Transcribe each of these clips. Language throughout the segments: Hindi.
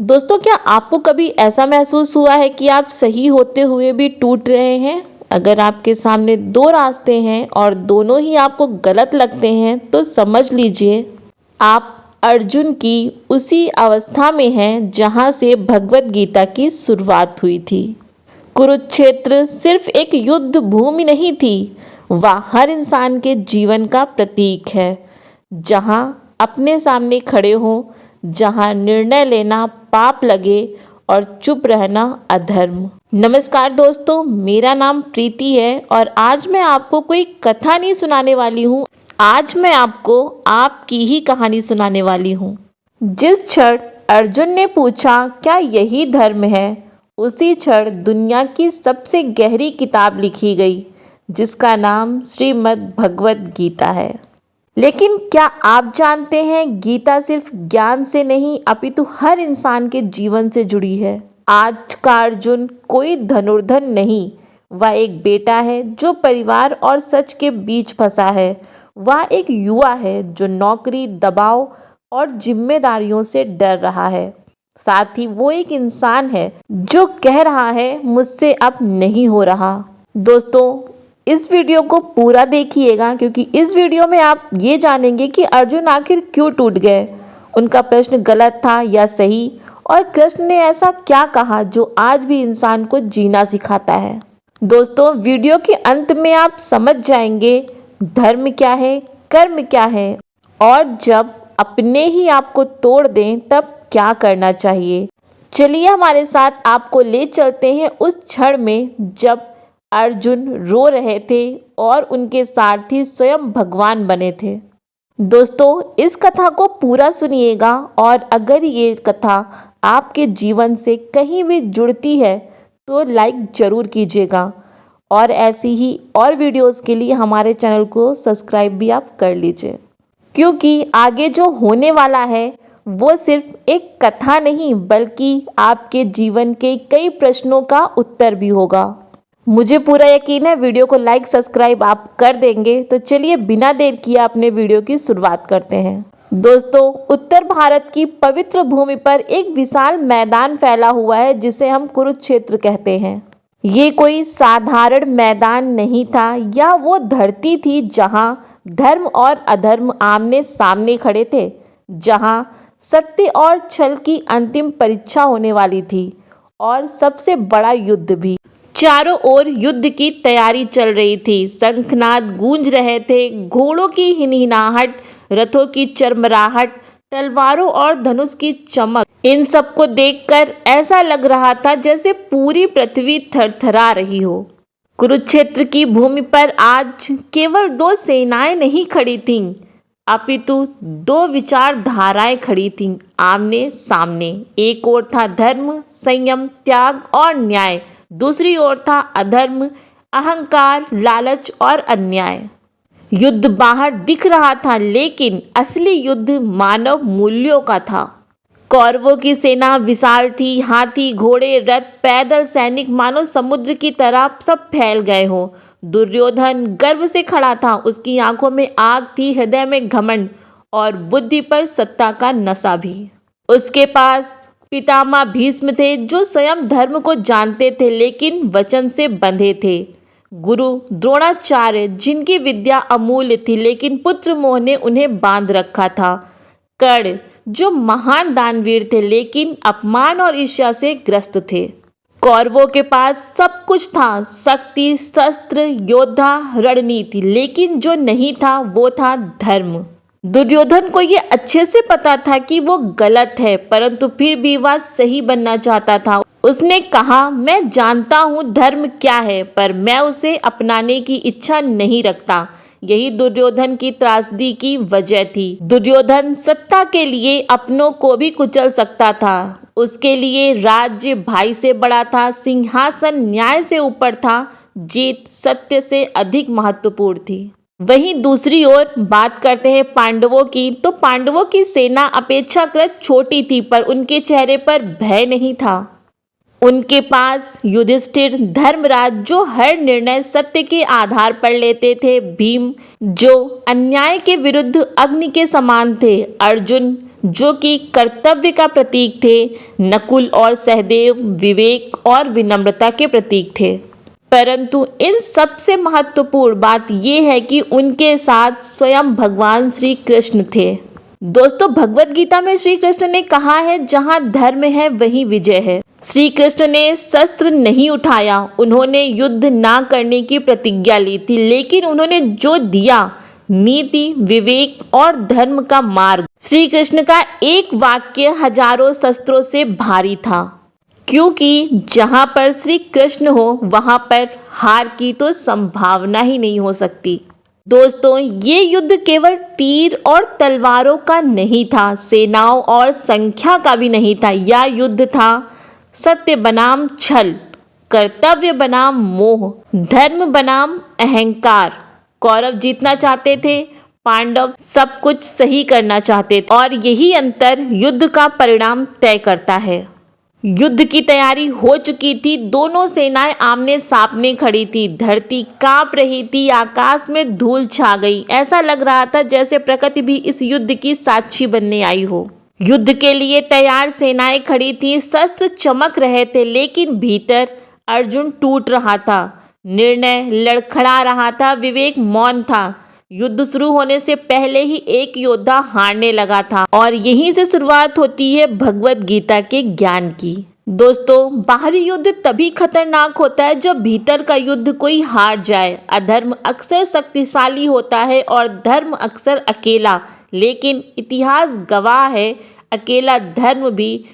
दोस्तों, क्या आपको कभी ऐसा महसूस हुआ है कि आप सही होते हुए भी टूट रहे हैं? अगर आपके सामने दो रास्ते हैं और दोनों ही आपको गलत लगते हैं, तो समझ लीजिए आप अर्जुन की उसी अवस्था में हैं जहां से भगवत गीता की शुरुआत हुई थी। कुरुक्षेत्र सिर्फ एक युद्ध भूमि नहीं थी, वह हर इंसान के जीवन का प्रतीक है। जहां अपने सामने खड़े हों, जहां निर्णय लेना पाप लगे और चुप रहना अधर्म। नमस्कार दोस्तों, मेरा नाम प्रीति है और आज मैं आपको कोई कथा नहीं सुनाने वाली हूँ। आज मैं आपको आपकी ही कहानी सुनाने वाली हूँ। जिस क्षण अर्जुन ने पूछा क्या यही धर्म है, उसी क्षण दुनिया की सबसे गहरी किताब लिखी गई, जिसका नाम श्रीमद् भगवत गीता है। लेकिन क्या आप जानते हैं, गीता सिर्फ ज्ञान से नहीं अपितु हर इंसान के जीवन से जुड़ी है। आज का अर्जुन कोई धनुर्धर नहीं, वह एक बेटा है जो परिवार और सच के बीच फंसा है। वह एक युवा है जो नौकरी, दबाव और जिम्मेदारियों से डर रहा है। साथ ही वो एक इंसान है जो कह रहा है मुझसे अब नहीं हो रहा। दोस्तों, इस वीडियो को पूरा देखिएगा, क्योंकि इस वीडियो में आप ये जानेंगे कि अर्जुन आखिर क्यों टूट गए, उनका प्रश्न गलत था या सही, और कृष्ण ने ऐसा क्या कहा जो आज भी इंसान को जीना सिखाता है। दोस्तों, वीडियो के अंत में आप समझ जाएंगे धर्म क्या है, कर्म क्या है, और जब अपने ही आपको तोड़ दें तब क्या करना चाहिए। चलिए हमारे साथ आपको ले चलते हैं उस क्षण में जब अर्जुन रो रहे थे और उनके सारथी स्वयं भगवान बने थे। दोस्तों, इस कथा को पूरा सुनिएगा और अगर ये कथा आपके जीवन से कहीं भी जुड़ती है तो लाइक ज़रूर कीजिएगा, और ऐसी ही और वीडियोस के लिए हमारे चैनल को सब्सक्राइब भी आप कर लीजिए, क्योंकि आगे जो होने वाला है वो सिर्फ एक कथा नहीं बल्कि आपके जीवन के कई प्रश्नों का उत्तर भी होगा। मुझे पूरा यकीन है वीडियो को लाइक सब्सक्राइब आप कर देंगे। तो चलिए बिना देर किए अपने वीडियो की शुरुआत करते हैं। दोस्तों, उत्तर भारत की पवित्र भूमि पर एक विशाल मैदान फैला हुआ है जिसे हम कुरुक्षेत्र कहते हैं। ये कोई साधारण मैदान नहीं था, यह वो धरती थी जहां धर्म और अधर्म आमने सामने खड़े थे, जहां सत्य और छल की अंतिम परीक्षा होने वाली थी, और सबसे बड़ा युद्ध भी। चारों ओर युद्ध की तैयारी चल रही थी, शंखनाद गूंज रहे थे, घोड़ों की हिनहिनाहट, रथों की चरमराहट, तलवारों और धनुष की चमक। इन सबको देखकर ऐसा लग रहा था जैसे पूरी पृथ्वी थरथरा रही हो। कुरुक्षेत्र की भूमि पर आज केवल दो सेनाएं नहीं खड़ी थीं, अपितु दो विचारधाराएं खड़ी थीं आमने सामने। एक ओर था धर्म, संयम, त्याग और न्याय, दूसरी ओर था अधर्म, अहंकार, लालच और अन्याय। युद्ध बाहर दिख रहा था, लेकिन असली युद्ध मानव मूल्यों का था। कौरवों की सेना विशाल थी, हाथी, घोड़े, रथ, पैदल सैनिक मानो समुद्र की तरह सब फैल गए हों। दुर्योधन गर्व से खड़ा था, उसकी आंखों में आग थी, हृदय में घमंड और बुद्धि पर सत्ता का नशा भी। उसके पास पितामह भीष्म थे जो स्वयं धर्म को जानते थे लेकिन वचन से बंधे थे। गुरु द्रोणाचार्य जिनकी विद्या अमूल्य थी लेकिन पुत्र मोह ने उन्हें बांध रखा था। कर्ण जो महान दानवीर थे लेकिन अपमान और ईर्ष्या से ग्रस्त थे। कौरवों के पास सब कुछ था, शक्ति, शस्त्र, योद्धा, रणनीति, लेकिन जो नहीं था वो था धर्म। दुर्योधन को ये अच्छे से पता था कि वो गलत है, परंतु फिर भी वह सही बनना चाहता था। उसने कहा, मैं जानता हूँ धर्म क्या है, पर मैं उसे अपनाने की इच्छा नहीं रखता। यही दुर्योधन की त्रासदी की वजह थी। दुर्योधन सत्ता के लिए अपनों को भी कुचल सकता था। उसके लिए राज्य भाई से बड़ा था, सिंहासन न्याय से ऊपर था, जीत सत्य से अधिक महत्वपूर्ण थी। वहीं दूसरी ओर बात करते हैं पांडवों की, तो पांडवों की सेना अपेक्षाकृत छोटी थी, पर उनके चेहरे पर भय नहीं था। उनके पास युधिष्ठिर, धर्मराज जो हर निर्णय सत्य के आधार पर लेते थे, भीम जो अन्याय के विरुद्ध अग्नि के समान थे, अर्जुन जो कि कर्तव्य का प्रतीक थे। नकुल और सहदेव विवेक और विनम्रता के प्रतीक थे। परंतु इन सबसे महत्वपूर्ण बात यह है कि उनके साथ स्वयं भगवान श्री कृष्ण थे। दोस्तों, भगवत गीता में श्री कृष्ण ने कहा है, जहाँ धर्म है वहीं विजय है। श्री कृष्ण ने शस्त्र नहीं उठाया, उन्होंने युद्ध ना करने की प्रतिज्ञा ली थी, लेकिन उन्होंने जो दिया नीति, विवेक और धर्म का मार्ग। श्री कृष्ण का एक वाक्य हजारों शस्त्रों से भारी था, क्योंकि जहाँ पर श्री कृष्ण हो वहाँ पर हार की तो संभावना ही नहीं हो सकती। दोस्तों, ये युद्ध केवल तीर और तलवारों का नहीं था, सेनाओं और संख्या का भी नहीं था। यह युद्ध था सत्य बनाम छल, कर्तव्य बनाम मोह, धर्म बनाम अहंकार। कौरव जीतना चाहते थे, पांडव सब कुछ सही करना चाहते थे, और यही अंतर युद्ध का परिणाम तय करता है। युद्ध की तैयारी हो चुकी थी, दोनों सेनाएं आमने सामने खड़ी थी। धरती कांप रही थी, आकाश में धूल छा गई। ऐसा लग रहा था जैसे प्रकृति भी इस युद्ध की साक्षी बनने आई हो। युद्ध के लिए तैयार सेनाएं खड़ी थी, शस्त्र चमक रहे थे, लेकिन भीतर अर्जुन टूट रहा था। निर्णय लड़खड़ा रहा था, विवेक मौन था। युद्ध शुरू होने से पहले ही एक योद्धा हारने लगा था, और यहीं से शुरुआत होती है भगवत गीता के ज्ञान की। दोस्तों, बाहरी युद्ध तभी खतरनाक होता है जब भीतर का युद्ध कोई हार जाए। अधर्म अक्सर शक्तिशाली होता है और धर्म अक्सर अकेला, लेकिन इतिहास गवाह है, अकेला धर्म भी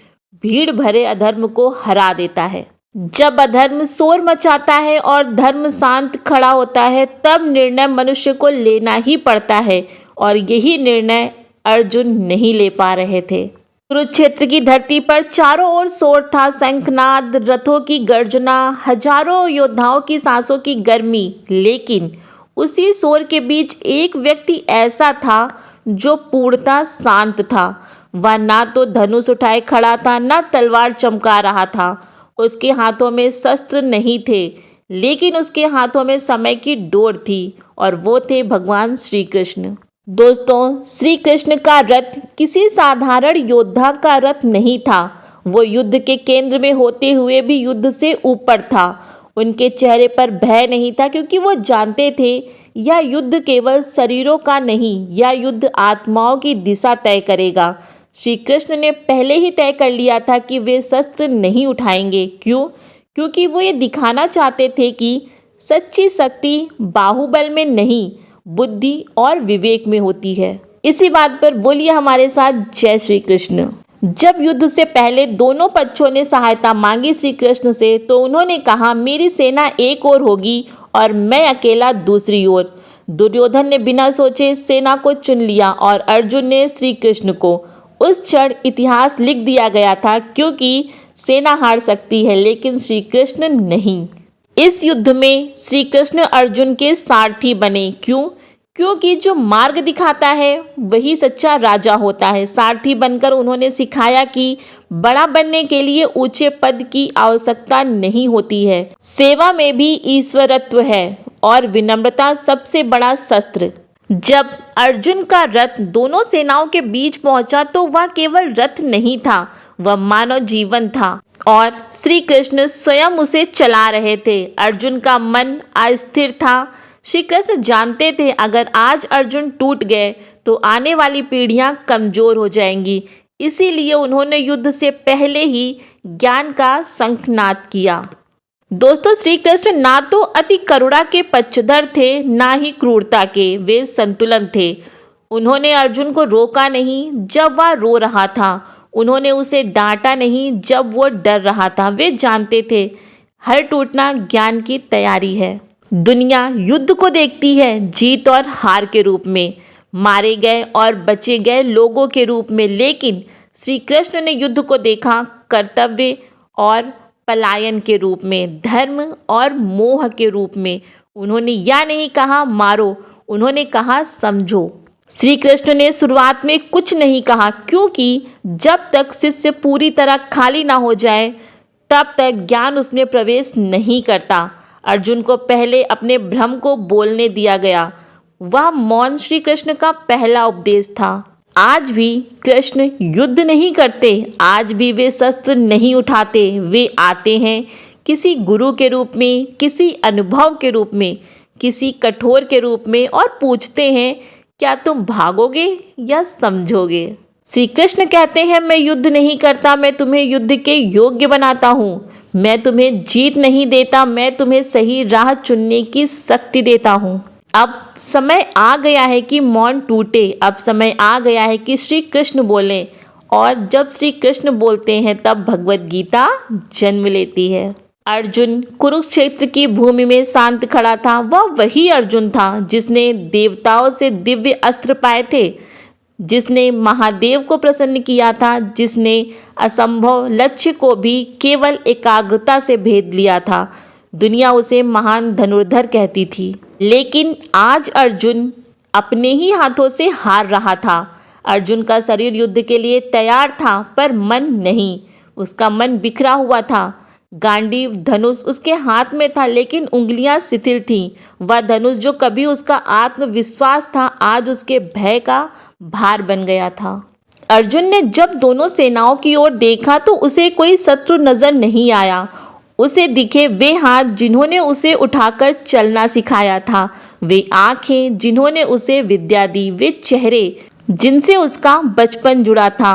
भीड़ भरे अधर्म को हरा देता है। जब अधर्म शोर मचाता है और धर्म शांत खड़ा होता है, तब निर्णय मनुष्य को लेना ही पड़ता है, और यही निर्णय अर्जुन नहीं ले पा रहे थे। कुरुक्षेत्र की धरती पर चारों ओर शोर था, शंखनाद, रथों की गर्जना, हजारों योद्धाओं की सांसों की गर्मी। लेकिन उसी शोर के बीच एक व्यक्ति ऐसा था जो पूर्णतः शांत था। वह ना तो धनुष उठाए खड़ा था, ना तलवार चमका रहा था। उसके हाथों में शस्त्र नहीं थे, लेकिन उसके हाथों में समय की डोर थी, और वो थे भगवान श्री कृष्ण। दोस्तों, श्री कृष्ण का रथ किसी साधारण योद्धा का रथ नहीं था। वो युद्ध के केंद्र में होते हुए भी युद्ध से ऊपर था। उनके चेहरे पर भय नहीं था, क्योंकि वो जानते थे यह युद्ध केवल शरीरों का नहीं, यह युद्ध आत्माओं की दिशा तय करेगा। श्री कृष्ण ने पहले ही तय कर लिया था कि वे शस्त्र नहीं उठाएंगे। क्यों? क्योंकि वो ये दिखाना चाहते थे कि सच्ची शक्ति बाहुबल में नहीं, बुद्धि और विवेक में होती है। इसी बात पर बोलिए हमारे साथ, जय श्री कृष्ण। जब युद्ध से पहले दोनों पक्षों ने सहायता मांगी श्री कृष्ण से, तो उन्होंने कहा, मेरी सेना एक ओर होगी और मैं अकेला दूसरी ओर। दुर्योधन ने बिना सोचे सेना को चुन लिया, और अर्जुन ने श्री कृष्ण को। उस क्षण इतिहास लिख दिया गया था, क्योंकि सेना हार सकती है लेकिन श्री कृष्ण नहीं। इस युद्ध में श्री कृष्ण अर्जुन के सारथी बने। क्यों? क्योंकि जो मार्ग दिखाता है वही सच्चा राजा होता है। सारथी बनकर उन्होंने सिखाया कि बड़ा बनने के लिए ऊंचे पद की आवश्यकता नहीं होती है, सेवा में भी ईश्वरत्व है, और विनम्रता सबसे बड़ा शस्त्र। जब अर्जुन का रथ दोनों सेनाओं के बीच पहुंचा, तो वह केवल रथ नहीं था, वह मानव जीवन था, और श्री कृष्ण स्वयं उसे चला रहे थे। अर्जुन का मन अस्थिर था। श्री कृष्ण जानते थे, अगर आज अर्जुन टूट गए तो आने वाली पीढ़ियां कमजोर हो जाएंगी। इसीलिए उन्होंने युद्ध से पहले ही ज्ञान का शंखनाद किया। दोस्तों, श्री कृष्ण ना तो अति करुणा के पक्षधर थे, ना ही क्रूरता के। वे संतुलन थे। उन्होंने अर्जुन को रोका नहीं जब वह रो रहा था, उन्होंने उसे डांटा नहीं जब वो डर रहा था। वे जानते थे हर टूटना ज्ञान की तैयारी है। दुनिया युद्ध को देखती है जीत और हार के रूप में, मारे गए और बचे गए लोगों के रूप में, लेकिन श्री कृष्ण ने युद्ध को देखा कर्तव्य और पलायन के रूप में, धर्म और मोह के रूप में। उन्होंने यह नहीं कहा मारो, उन्होंने कहा समझो। श्री कृष्ण ने शुरुआत में कुछ नहीं कहा, क्योंकि जब तक शिष्य पूरी तरह खाली ना हो जाए तब तक ज्ञान उसमें प्रवेश नहीं करता। अर्जुन को पहले अपने भ्रम को बोलने दिया गया। वह मौन श्री कृष्ण का पहला उपदेश था। आज भी कृष्ण युद्ध नहीं करते, आज भी वे शस्त्र नहीं उठाते। वे आते हैं किसी गुरु के रूप में, किसी अनुभव के रूप में, किसी कठोर के रूप में और पूछते हैं, क्या तुम भागोगे या समझोगे? श्री कृष्ण कहते हैं, मैं युद्ध नहीं करता, मैं तुम्हें युद्ध के योग्य बनाता हूँ। मैं तुम्हें जीत नहीं देता, मैं तुम्हें सही राह चुनने की शक्ति देता हूँ। अब समय आ गया है कि मौन टूटे, अब समय आ गया है कि श्री कृष्ण बोलें, और जब श्री कृष्ण बोलते हैं तब भगवत गीता जन्म लेती है। अर्जुन कुरुक्षेत्र की भूमि में शांत खड़ा था। वह वही अर्जुन था जिसने देवताओं से दिव्य अस्त्र पाए थे, जिसने महादेव को प्रसन्न किया था, जिसने असंभव लक्ष्य को भी केवल एकाग्रता से भेद लिया था। दुनिया उसे महान धनुर्धर कहती थी, लेकिन आज अर्जुन अपने ही हाथों से हार रहा था। अर्जुन का शरीर युद्ध के लिए तैयार था, पर मन नहीं। उसका मन बिखरा हुआ था। गांडीव धनुष उसके हाथ में था, लेकिन उंगलियां शिथिल थीं। वह धनुष जो कभी उसका आत्मविश्वास था, आज उसके भय का भार बन गया था। अर्जुन ने जब दोनों सेनाओं की ओर देखा तो उसे कोई शत्रु नजर नहीं आया। उसे दिखे वे हाथ जिन्होंने उसे उठाकर चलना सिखाया था, वे आंखें जिन्होंने उसे विद्या दी, वे चेहरे जिनसे उसका बचपन जुड़ा था।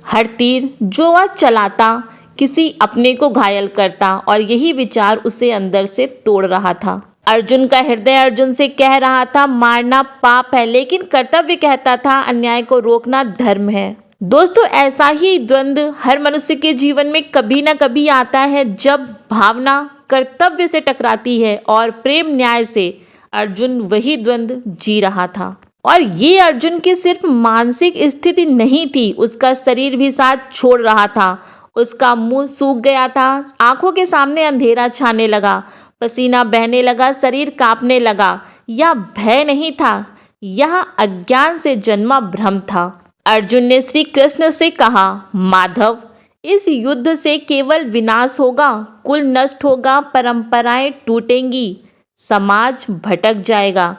हर तीर जो वह चलाता किसी अपने को घायल करता, और यही विचार उसे अंदर से तोड़ रहा था। अर्जुन का हृदय अर्जुन से कह रहा था, मारना पाप है, लेकिन कर्तव्य कहता था, अन्याय को रोकना धर्म है। दोस्तों, ऐसा ही द्वंद्व हर मनुष्य के जीवन में कभी ना कभी आता है, जब भावना कर्तव्य से टकराती है और प्रेम न्याय से। अर्जुन वही द्वंद्व जी रहा था, और ये अर्जुन की सिर्फ मानसिक स्थिति नहीं थी, उसका शरीर भी साथ छोड़ रहा था। उसका मुंह सूख गया था, आंखों के सामने अंधेरा छाने लगा, पसीना बहने लगा, शरीर कांपने लगा। यह भय नहीं था, यह अज्ञान से जन्मा भ्रम था। अर्जुन ने श्री कृष्ण से कहा, माधव, इस युद्ध से केवल विनाश होगा, कुल नष्ट होगा, परंपराएं टूटेंगी, समाज भटक जाएगा।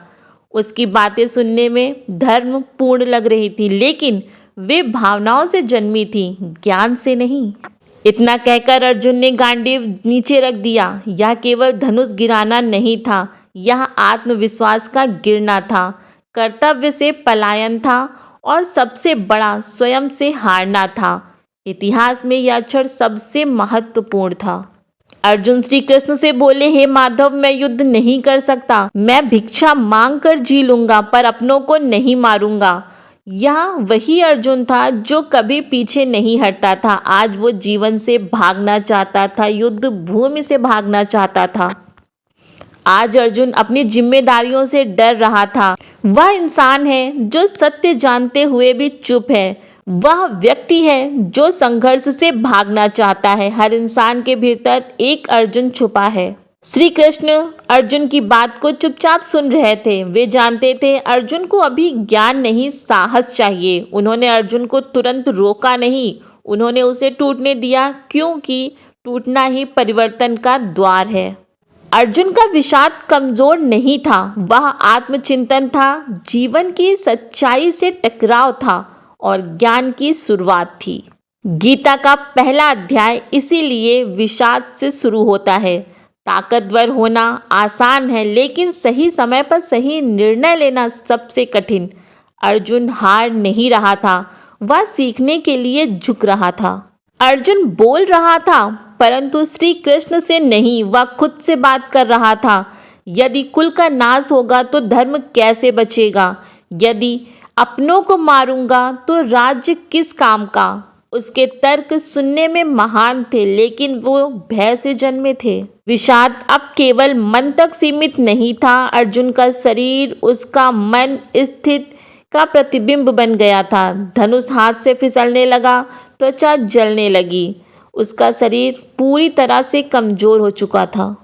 उसकी बातें सुनने में धर्म पूर्ण लग रही थी, लेकिन वे भावनाओं से जन्मी थी, ज्ञान से नहीं। इतना कहकर अर्जुन ने गांडीव नीचे रख दिया। यह केवल धनुष गिराना नहीं था, यह आत्मविश्वास का गिरना था, कर्तव्य से पलायन था, और सबसे बड़ा स्वयं से हारना था। इतिहास में यह क्षण सबसे महत्वपूर्ण था। अर्जुन श्री कृष्ण से बोले, हे माधव, मैं युद्ध नहीं कर सकता, मैं भिक्षा मांग कर जी लूंगा, पर अपनों को नहीं मारूंगा। यह वही अर्जुन था जो कभी पीछे नहीं हटता था। आज वो जीवन से भागना चाहता था, युद्ध भूमि से भागना चाहता था। आज अर्जुन अपनी जिम्मेदारियों से डर रहा था। वह इंसान है जो सत्य जानते हुए भी चुप है। वह व्यक्ति है जो संघर्ष से भागना चाहता है। हर इंसान के भीतर एक अर्जुन छुपा है। श्री कृष्ण अर्जुन की बात को चुपचाप सुन रहे थे। वे जानते थे अर्जुन को अभी ज्ञान नहीं, साहस चाहिए। उन्होंने अर्जुन को तुरंत रोका नहीं, उन्होंने उसे टूटने दिया, क्योंकि टूटना ही परिवर्तन का द्वार है। अर्जुन का विषाद कमजोर नहीं था, वह आत्मचिंतन था, जीवन की सच्चाई से टकराव था और ज्ञान की शुरुआत थी। गीता का पहला अध्याय इसीलिए विषाद से शुरू होता है। ताकतवर होना आसान है, लेकिन सही समय पर सही निर्णय लेना सबसे कठिन। अर्जुन हार नहीं रहा था, वह सीखने के लिए झुक रहा था। अर्जुन बोल रहा था, परंतु श्री कृष्ण से नहीं, वह खुद से बात कर रहा था। यदि कुल का नाश होगा तो धर्म कैसे बचेगा? यदि अपनों को मारूंगा तो राज्य किस काम का? उसके तर्क सुनने में महान थे, लेकिन वो भय से जन्मे थे। विषाद अब केवल मन तक सीमित नहीं था। अर्जुन का शरीर उसका मन स्थित का प्रतिबिंब बन गया था। धनुष हाथ से फिसलने लगा, त्वचा जलने लगी, उसका शरीर पूरी तरह से कमजोर हो चुका था।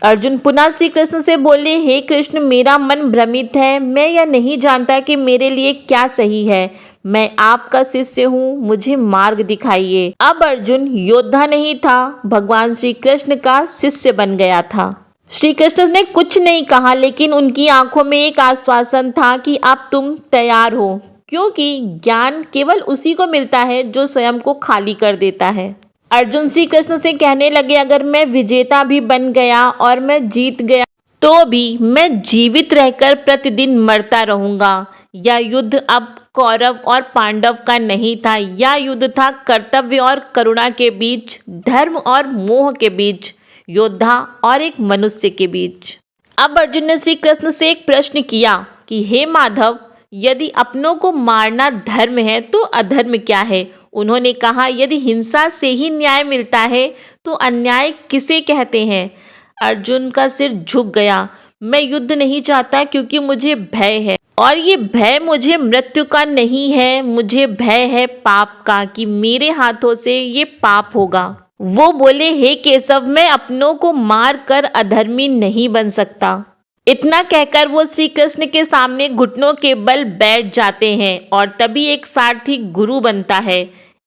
अर्जुन पुनः श्री कृष्ण से बोले, हे कृष्ण, मेरा मन भ्रमित है, मैं यह नहीं जानता कि मेरे लिए क्या सही है। मैं आपका शिष्य हूँ, मुझे मार्ग दिखाइए। अब अर्जुन योद्धा नहीं था, भगवान श्री कृष्ण का शिष्य बन गया था। श्री कृष्ण ने कुछ नहीं कहा, लेकिन उनकी आंखों में एक आश्वासन था कि अब तुम तैयार हो। क्योंकि ज्ञान केवल उसी को मिलता है जो स्वयं को खाली कर देता है। अर्जुन श्री कृष्ण से कहने लगे, अगर मैं विजेता भी बन गया और मैं जीत गया तो भी मैं जीवित रहकर प्रतिदिन मरता रहूंगा। यह युद्ध अब कौरव और पांडव का नहीं था, यह युद्ध था कर्तव्य और करुणा के बीच, धर्म और मोह के बीच, योद्धा और एक मनुष्य के बीच। अब अर्जुन ने श्री कृष्ण से एक प्रश्न किया कि हे माधव, यदि अपनों को मारना धर्म है तो अधर्म क्या है? उन्होंने कहा, यदि हिंसा से ही न्याय मिलता है तो अन्याय किसे कहते हैं? अर्जुन का सिर झुक गया। मैं युद्ध नहीं चाहता क्योंकि मुझे भय है, और ये भय मुझे मृत्यु का नहीं है, मुझे भय है पाप का कि मेरे हाथों से ये पाप होगा। वो बोले, हे केशव, मैं अपनों को मार कर अधर्मी नहीं बन सकता। इतना कहकर वो श्री कृष्ण के सामने घुटनों के बल बैठ जाते हैं और तभी एक सारथी गुरु बनता है।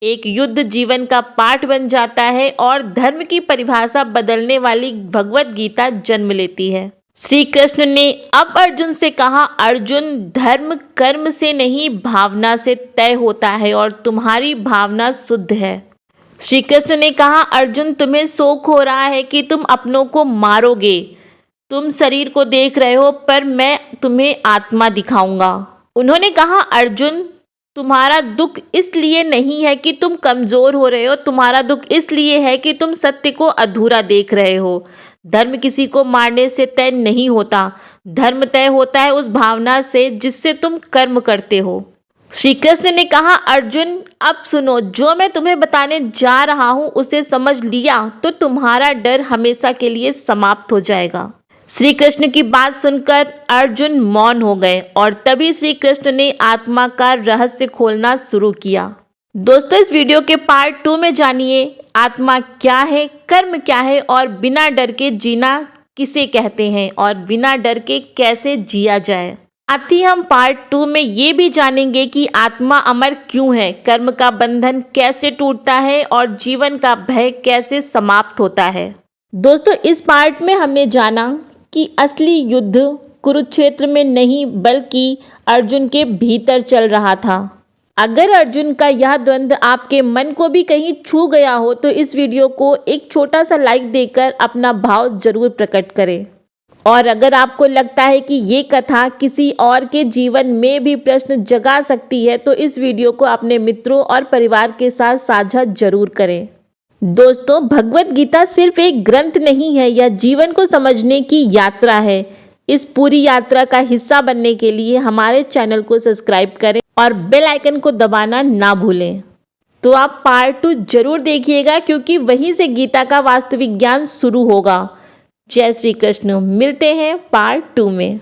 एक युद्ध जीवन का पाठ बन जाता है और धर्म की परिभाषा बदलने वाली भगवत गीता जन्म लेती है। श्री कृष्ण ने अब अर्जुन से कहा, अर्जुन, धर्म कर्म से नहीं भावना से तय होता है और तुम्हारी भावना शुद्ध है। श्री कृष्ण ने कहा, अर्जुन, तुम्हें शोक हो रहा है कि तुम अपनों को मारोगे। तुम शरीर को देख रहे हो पर मैं तुम्हें आत्मा दिखाऊंगा। उन्होंने कहा, अर्जुन, तुम्हारा दुख इसलिए नहीं है कि तुम कमजोर हो रहे हो, तुम्हारा दुख इसलिए है कि तुम सत्य को अधूरा देख रहे हो। धर्म किसी को मारने से तय नहीं होता, धर्म तय होता है उस भावना से जिससे तुम कर्म करते हो। श्री कृष्ण ने कहा, अर्जुन, अब सुनो, जो मैं तुम्हें बताने जा रहा हूँ उसे समझ लिया तो तुम्हारा डर हमेशा के लिए समाप्त हो जाएगा। श्री कृष्ण की बात सुनकर अर्जुन मौन हो गए और तभी श्री कृष्ण ने आत्मा का रहस्य खोलना शुरू किया। दोस्तों, इस वीडियो के पार्ट 2 में जानिए आत्मा क्या है, कर्म क्या है और बिना डर के जीना किसे कहते हैं और बिना डर के कैसे जिया जाए। साथ ही हम पार्ट 2 में ये भी जानेंगे कि आत्मा अमर क्यों है, कर्म का बंधन कैसे टूटता है और जीवन का भय कैसे समाप्त होता है। दोस्तों, इस पार्ट में हमने जाना कि असली युद्ध कुरुक्षेत्र में नहीं बल्कि अर्जुन के भीतर चल रहा था। अगर अर्जुन का यह द्वंद्व आपके मन को भी कहीं छू गया हो तो इस वीडियो को एक छोटा सा लाइक देकर अपना भाव जरूर प्रकट करें। और अगर आपको लगता है कि ये कथा किसी और के जीवन में भी प्रश्न जगा सकती है तो इस वीडियो को अपने मित्रों और परिवार के साथ साझा जरूर करें। दोस्तों, भगवत गीता सिर्फ एक ग्रंथ नहीं है, यह जीवन को समझने की यात्रा है। इस पूरी यात्रा का हिस्सा बनने के लिए हमारे चैनल को सब्सक्राइब करें और बेल आइकन को दबाना ना भूलें। तो आप पार्ट 2 जरूर देखिएगा क्योंकि वहीं से गीता का वास्तविक ज्ञान शुरू होगा। जय श्री कृष्ण। मिलते हैं पार्ट 2 में।